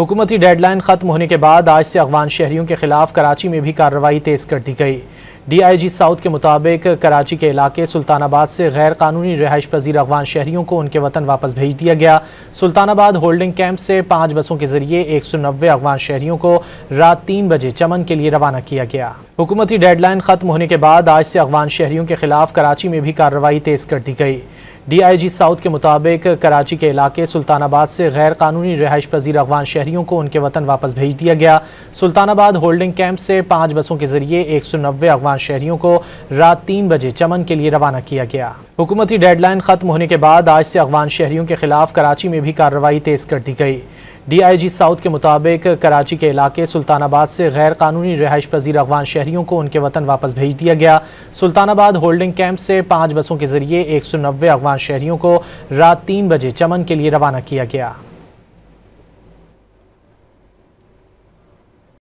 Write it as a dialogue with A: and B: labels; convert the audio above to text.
A: हुकूमती डेडलाइन खत्म होने के बाद आज से अफगान शहरियों के खिलाफ कराची में भी कार्रवाई तेज कर दी गई। DIG साउथ के मुताबिक कराची के इलाके सुल्तानाबाद से गैर कानूनी रिहाइश पजीर अफगान शहरियों को उनके वतन वापस भेज दिया गया। सुल्तानाबाद होल्डिंग कैंप से 5 बसों के जरिए 190 अफगान शहरियों को रात 3 बजे चमन के लिए रवाना किया गया। हुकूमती डेडलाइन खत्म होने के बाद आज से अफगान शहरियों के खिलाफ कराची में भी कार्रवाई तेज कर दी गई। DIG साउथ के मुताबिक कराची के इलाके सुल्तानाबाद से गैर कानूनी रिहाइश पजीर अफगान शहरियों को उनके वतन वापस भेज दिया गया। सुल्तानाबाद होल्डिंग कैंप से 5 बसों के जरिए 190 अफगान शहरियों को रात 3 बजे चमन के लिए रवाना किया गया। हुकूमती डेडलाइन खत्म होने के बाद आज से अफगान शहरियों के खिलाफ कराची में भी कार्रवाई तेज कर दी गई। DIG साउथ के मुताबिक कराची के इलाके सुल्तानाबाद से गैर कानूनी रिहाइश पजीर अफगान शहरियों को उनके वतन वापस भेज दिया गया। सुल्तानाबाद होल्डिंग कैंप से 5 बसों के जरिए 190 अफगान शहरियों को रात 3 बजे चमन के लिए रवाना किया गया।